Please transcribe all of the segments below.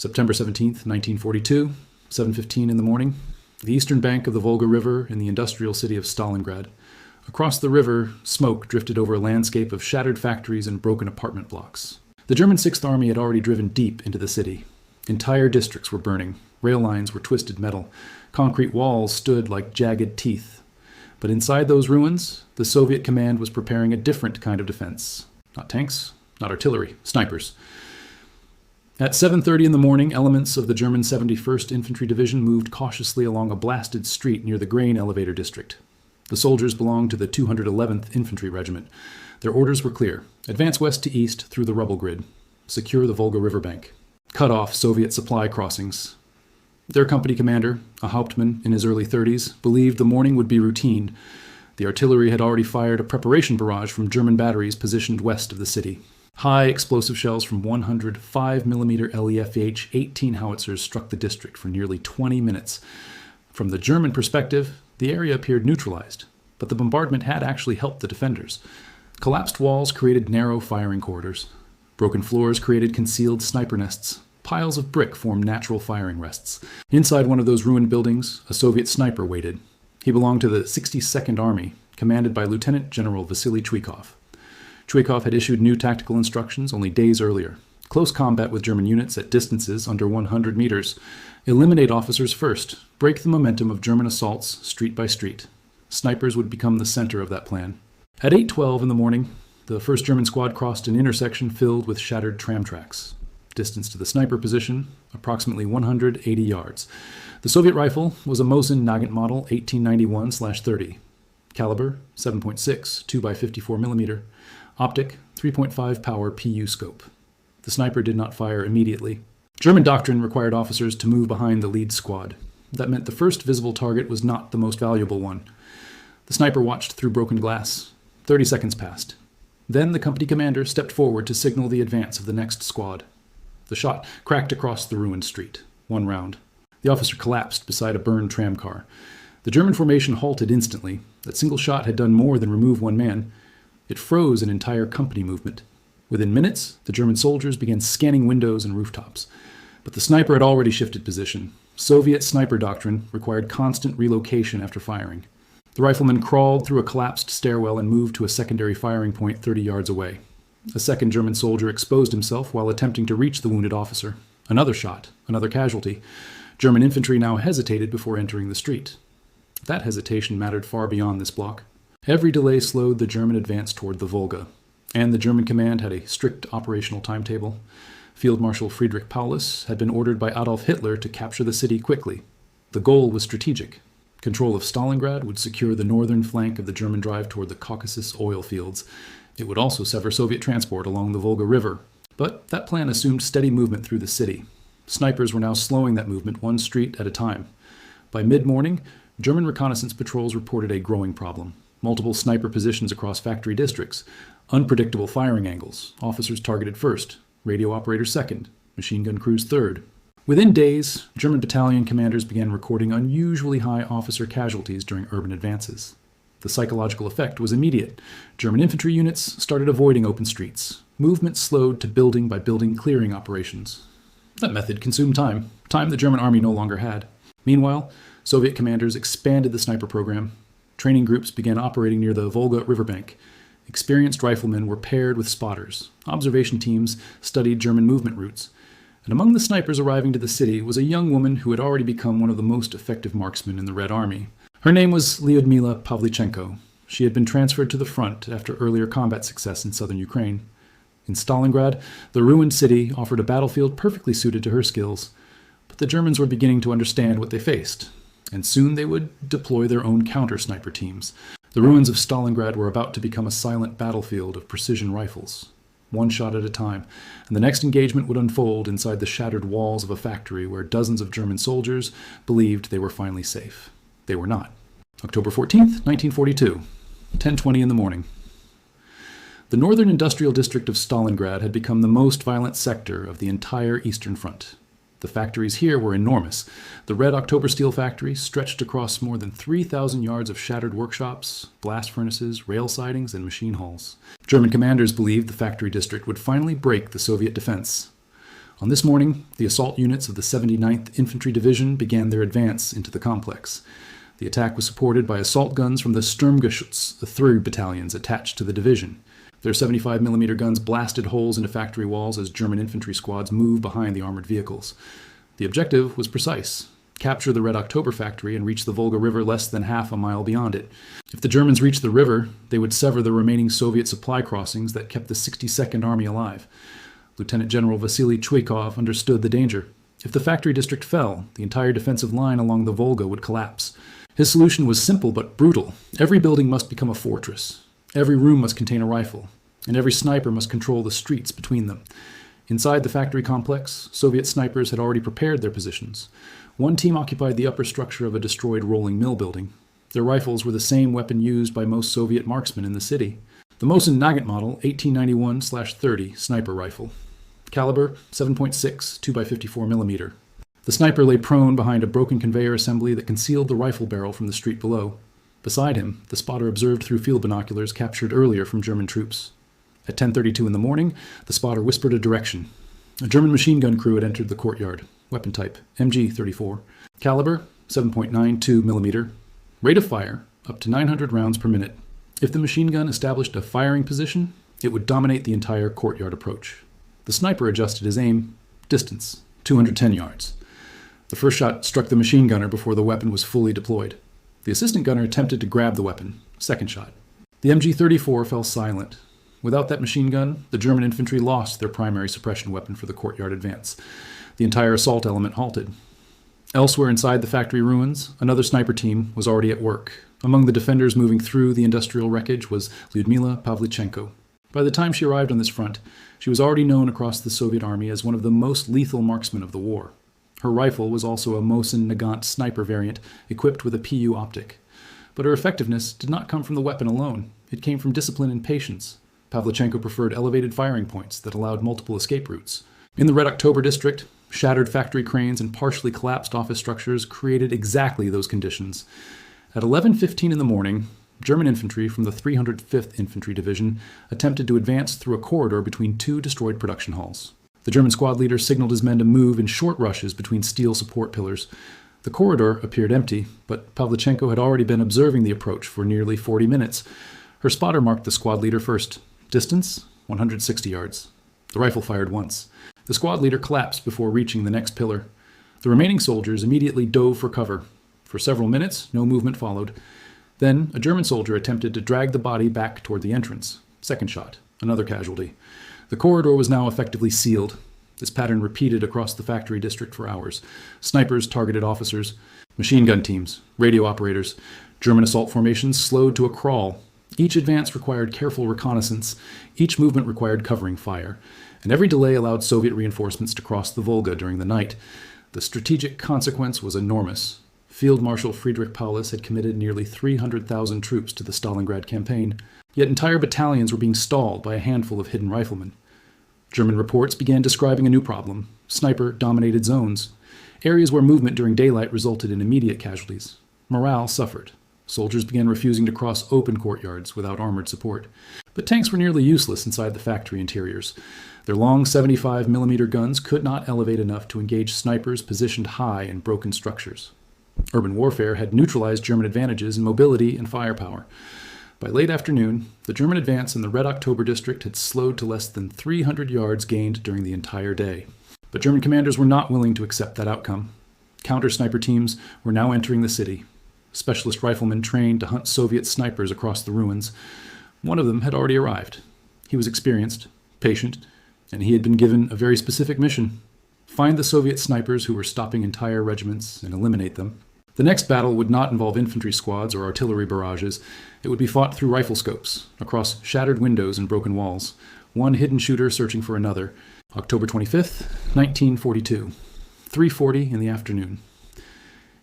September 17th, 1942, 7:15 in the morning, the eastern bank of the Volga River in the industrial city of Stalingrad. Across the river, smoke drifted over a landscape of shattered factories and broken apartment blocks. The German Sixth Army had already driven deep into the city. Entire districts were burning. Rail lines were twisted metal. Concrete walls stood like jagged teeth. But inside those ruins, the Soviet command was preparing a different kind of defense. Not tanks, not artillery, snipers. At 7:30 in the morning, elements of the German 71st Infantry Division moved cautiously along a blasted street near the grain elevator district. The soldiers belonged to the 211th Infantry Regiment. Their orders were clear. Advance west to east through the rubble grid. Secure the Volga riverbank. Cut off Soviet supply crossings. Their company commander, a Hauptmann in his early 30s, believed the morning would be routine. The artillery had already fired a preparation barrage from German batteries positioned west of the city. High explosive shells from 100 5mm LEFH 18 howitzers struck the district for nearly 20 minutes. From the German perspective, the area appeared neutralized, but the bombardment had actually helped the defenders. Collapsed walls created narrow firing corridors. Broken floors created concealed sniper nests. Piles of brick formed natural firing rests. Inside one of those ruined buildings, a Soviet sniper waited. He belonged to the 62nd Army, commanded by Lieutenant General Vasily Chuikov. Chuikov had issued new tactical instructions only days earlier. Close combat with German units at distances under 100 meters. Eliminate officers first. Break the momentum of German assaults street by street. Snipers would become the center of that plan. At 8:12 in the morning, the 1st German squad crossed an intersection filled with shattered tram tracks. Distance to the sniper position, approximately 180 yards. The Soviet rifle was a Mosin Nagant model 1891/30. Caliber, 7.6, 2x54mm. Optic, 3.5 power PU scope. The sniper did not fire immediately. German doctrine required officers to move behind the lead squad. That meant the first visible target was not the most valuable one. The sniper watched through broken glass. 30 seconds passed. Then the company commander stepped forward to signal the advance of the next squad. The shot cracked across the ruined street. 1 round. The officer collapsed beside a burned tram car. The German formation halted instantly. That single shot had done more than remove 1 man. It froze an entire company movement. Within minutes, the German soldiers began scanning windows and rooftops. But the sniper had already shifted position. Soviet sniper doctrine required constant relocation after firing. The rifleman crawled through a collapsed stairwell and moved to a secondary firing point 30 yards away. A second German soldier exposed himself while attempting to reach the wounded officer. Another shot, another casualty. German infantry now hesitated before entering the street. That hesitation mattered far beyond this block. Every delay slowed the German advance toward the Volga, and the German command had a strict operational timetable. Field Marshal Friedrich Paulus had been ordered by Adolf Hitler to capture the city quickly. The goal was strategic. Control of Stalingrad would secure the northern flank of the German drive toward the Caucasus oil fields. It would also sever Soviet transport along the Volga River. But that plan assumed steady movement through the city. Snipers were now slowing that movement 1 street at a time. By mid-morning, German reconnaissance patrols reported a growing problem. Multiple sniper positions across factory districts, unpredictable firing angles, officers targeted first, radio operators second, machine gun crews third. Within days, German battalion commanders began recording unusually high officer casualties during urban advances. The psychological effect was immediate. German infantry units started avoiding open streets. Movement slowed to building by building clearing operations. That method consumed time the German army no longer had. Meanwhile, Soviet commanders expanded the sniper program. Training groups began operating near the Volga riverbank. Experienced riflemen were paired with spotters. Observation teams studied German movement routes. And among the snipers arriving to the city was a young woman who had already become one of the most effective marksmen in the Red Army. Her name was Lyudmila Pavlichenko. She had been transferred to the front after earlier combat success in southern Ukraine. In Stalingrad, the ruined city offered a battlefield perfectly suited to her skills. But the Germans were beginning to understand what they faced, and soon they would deploy their own counter-sniper teams. The ruins of Stalingrad were about to become a silent battlefield of precision rifles, 1 shot at a time, and the next engagement would unfold inside the shattered walls of a factory where dozens of German soldiers believed they were finally safe. They were not. October 14th, 1942, 10:20 in the morning. The northern industrial district of Stalingrad had become the most violent sector of the entire Eastern Front. The factories here were enormous. The Red October steel factory stretched across more than 3,000 yards of shattered workshops, blast furnaces, rail sidings, and machine halls. German commanders believed the factory district would finally break the Soviet defense. On this morning, the assault units of the 79th Infantry Division began their advance into the complex. The attack was supported by assault guns from the Sturmgeschütz, the 3rd battalions attached to the division. Their 75mm guns blasted holes into factory walls as German infantry squads moved behind the armored vehicles. The objective was precise: capture the Red October factory and reach the Volga River less than half a mile beyond it. If the Germans reached the river, they would sever the remaining Soviet supply crossings that kept the 62nd Army alive. Lieutenant General Vasily Chuikov understood the danger. If the factory district fell, the entire defensive line along the Volga would collapse. His solution was simple but brutal. Every building must become a fortress. Every room must contain a rifle, and every sniper must control the streets between them. Inside the factory complex, Soviet snipers had already prepared their positions. One team occupied the upper structure of a destroyed rolling mill building. Their rifles were the same weapon used by most Soviet marksmen in the city. The Mosin Nagant model 1891/30 sniper rifle. Caliber 7.6 2x54mm. The sniper lay prone behind a broken conveyor assembly that concealed the rifle barrel from the street below. Beside him, the spotter observed through field binoculars captured earlier from German troops. At 10:32 in the morning, the spotter whispered a direction. A German machine gun crew had entered the courtyard. Weapon type, MG-34. Caliber, 7.92mm. Rate of fire, up to 900 rounds per minute. If the machine gun established a firing position, it would dominate the entire courtyard approach. The sniper adjusted his aim. Distance, 210 yards. The first shot struck the machine gunner before the weapon was fully deployed. The assistant gunner attempted to grab the weapon. Second shot. The MG-34 fell silent. Without that machine gun, the German infantry lost their primary suppression weapon for the courtyard advance. The entire assault element halted. Elsewhere inside the factory ruins, another sniper team was already at work. Among the defenders moving through the industrial wreckage was Lyudmila Pavlichenko. By the time she arrived on this front, she was already known across the Soviet army as one of the most lethal marksmen of the war. Her rifle was also a Mosin Nagant sniper variant equipped with a PU optic. But her effectiveness did not come from the weapon alone. It came from discipline and patience. Pavlichenko preferred elevated firing points that allowed multiple escape routes. In the Red October district, shattered factory cranes and partially collapsed office structures created exactly those conditions. At 11:15 in the morning, German infantry from the 305th Infantry Division attempted to advance through a corridor between two destroyed production halls. The German squad leader signaled his men to move in short rushes between steel support pillars. The corridor appeared empty, but Pavlichenko had already been observing the approach for nearly 40 minutes. Her spotter marked the squad leader first. Distance, 160 yards. The rifle fired once. The squad leader collapsed before reaching the next pillar. The remaining soldiers immediately dove for cover. For several minutes, no movement followed. Then, a German soldier attempted to drag the body back toward the entrance. Second shot, another casualty. The corridor was now effectively sealed. This pattern repeated across the factory district for hours. Snipers targeted officers, machine gun teams, radio operators. German assault formations slowed to a crawl. Each advance required careful reconnaissance. Each movement required covering fire. And every delay allowed Soviet reinforcements to cross the Volga during the night. The strategic consequence was enormous. Field Marshal Friedrich Paulus had committed nearly 300,000 troops to the Stalingrad campaign, yet entire battalions were being stalled by a handful of hidden riflemen. German reports began describing a new problem: sniper-dominated zones, areas where movement during daylight resulted in immediate casualties. Morale suffered. Soldiers began refusing to cross open courtyards without armored support. But tanks were nearly useless inside the factory interiors. Their long 75mm guns could not elevate enough to engage snipers positioned high in broken structures. Urban warfare had neutralized German advantages in mobility and firepower. By late afternoon, the German advance in the Red October district had slowed to less than 300 yards gained during the entire day. But German commanders were not willing to accept that outcome. Counter-sniper teams were now entering the city. Specialist riflemen trained to hunt Soviet snipers across the ruins. One of them had already arrived. He was experienced, patient, and he had been given a very specific mission: find the Soviet snipers who were stopping entire regiments and eliminate them. The next battle would not involve infantry squads or artillery barrages. It would be fought through rifle scopes, across shattered windows and broken walls, one hidden shooter searching for another. October 25th, 1942, 3:40 in the afternoon.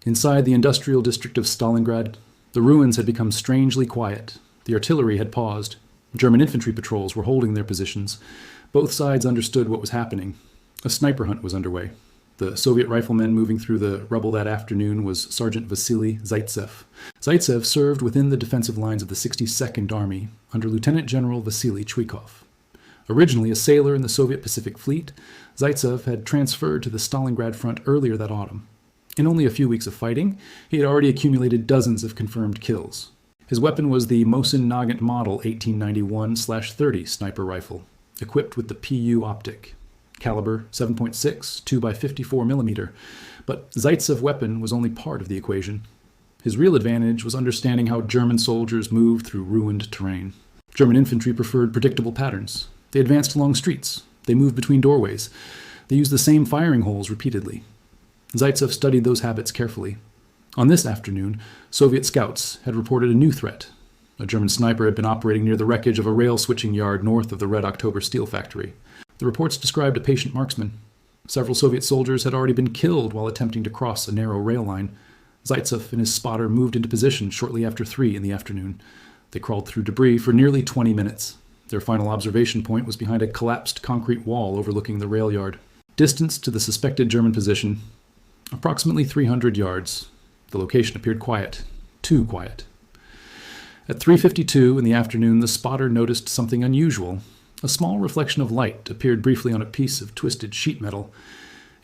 Inside the industrial district of Stalingrad, the ruins had become strangely quiet. The artillery had paused. German infantry patrols were holding their positions. Both sides understood what was happening. A sniper hunt was underway. The Soviet rifleman moving through the rubble that afternoon was Sergeant Vasily Zaitsev. Zaitsev served within the defensive lines of the 62nd Army under Lieutenant General Vasily Chuikov. Originally a sailor in the Soviet Pacific Fleet, Zaitsev had transferred to the Stalingrad front earlier that autumn. In only a few weeks of fighting, he had already accumulated dozens of confirmed kills. His weapon was the Mosin Nagant model 1891/30 sniper rifle, equipped with the PU optic, caliber 7.6, 2x54mm, but Zaitsev's weapon was only part of the equation. His real advantage was understanding how German soldiers moved through ruined terrain. German infantry preferred predictable patterns. They advanced along streets. They moved between doorways. They used the same firing holes repeatedly. Zaitsev studied those habits carefully. On this afternoon, Soviet scouts had reported a new threat. A German sniper had been operating near the wreckage of a rail switching yard north of the Red October steel factory. The reports described a patient marksman. Several Soviet soldiers had already been killed while attempting to cross a narrow rail line. Zaitsev and his spotter moved into position shortly after 3 in the afternoon. They crawled through debris for nearly 20 minutes. Their final observation point was behind a collapsed concrete wall overlooking the rail yard. Distance to the suspected German position, approximately 300 yards. The location appeared quiet, too quiet. At 3:52 in the afternoon, the spotter noticed something unusual. A small reflection of light appeared briefly on a piece of twisted sheet metal.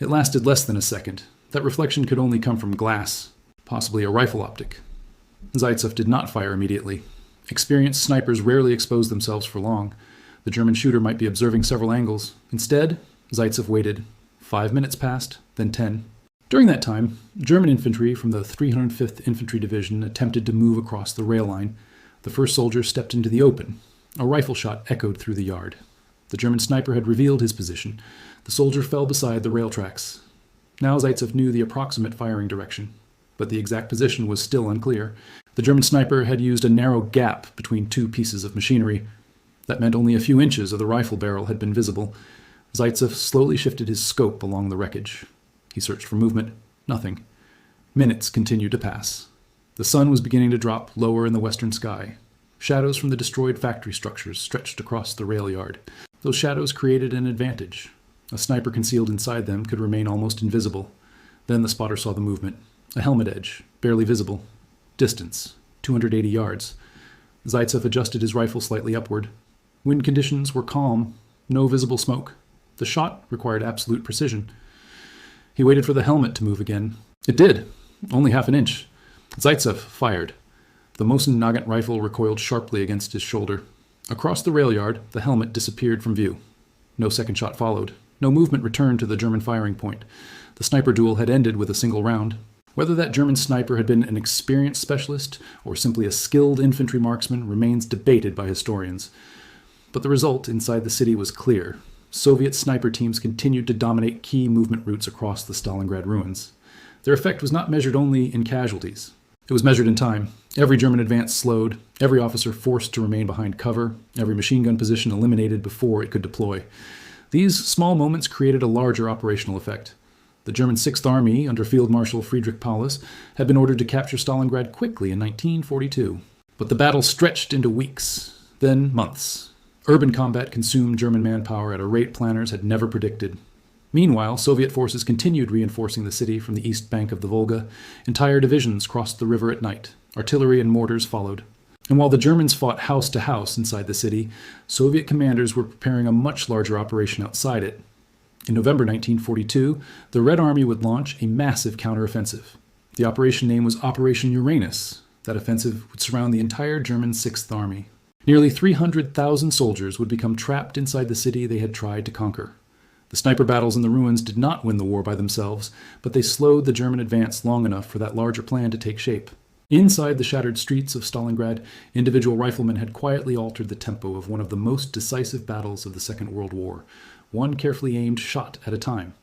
It lasted less than a second. That reflection could only come from glass, possibly a rifle optic. Zaitsev did not fire immediately. Experienced snipers rarely expose themselves for long. The German shooter might be observing several angles. Instead, Zaitsev waited. 5 minutes passed, then 10. During that time, German infantry from the 305th Infantry Division attempted to move across the rail line. The first soldier stepped into the open. A rifle shot echoed through the yard. The German sniper had revealed his position. The soldier fell beside the rail tracks. Now Zaitsev knew the approximate firing direction, but the exact position was still unclear. The German sniper had used a narrow gap between two pieces of machinery. That meant only a few inches of the rifle barrel had been visible. Zaitsev slowly shifted his scope along the wreckage. He searched for movement. Nothing. Minutes continued to pass. The sun was beginning to drop lower in the western sky. Shadows from the destroyed factory structures stretched across the rail yard. Those shadows created an advantage. A sniper concealed inside them could remain almost invisible. Then the spotter saw the movement. A helmet edge, barely visible. Distance, 280 yards. Zaitsev adjusted his rifle slightly upward. Wind conditions were calm, no visible smoke. The shot required absolute precision. He waited for the helmet to move again. It did, only half an inch. Zaitsev fired. The Mosin Nagant rifle recoiled sharply against his shoulder. Across the rail yard, the helmet disappeared from view. No second shot followed. No movement returned to the German firing point. The sniper duel had ended with a single round. Whether that German sniper had been an experienced specialist or simply a skilled infantry marksman remains debated by historians. But the result inside the city was clear. Soviet sniper teams continued to dominate key movement routes across the Stalingrad ruins. Their effect was not measured only in casualties. It was measured in time. Every German advance slowed, every officer forced to remain behind cover, every machine gun position eliminated before it could deploy. These small moments created a larger operational effect. The German 6th Army, under Field Marshal Friedrich Paulus, had been ordered to capture Stalingrad quickly in 1942. But the battle stretched into weeks, then months. Urban combat consumed German manpower at a rate planners had never predicted. Meanwhile, Soviet forces continued reinforcing the city from the east bank of the Volga. Entire divisions crossed the river at night. Artillery and mortars followed. And while the Germans fought house to house inside the city, Soviet commanders were preparing a much larger operation outside it. In November 1942, the Red Army would launch a massive counteroffensive. The operation name was Operation Uranus. That offensive would surround the entire German 6th Army. Nearly 300,000 soldiers would become trapped inside the city they had tried to conquer. The sniper battles in the ruins did not win the war by themselves, but they slowed the German advance long enough for that larger plan to take shape. Inside the shattered streets of Stalingrad, individual riflemen had quietly altered the tempo of one of the most decisive battles of the Second World War, one carefully aimed shot at a time.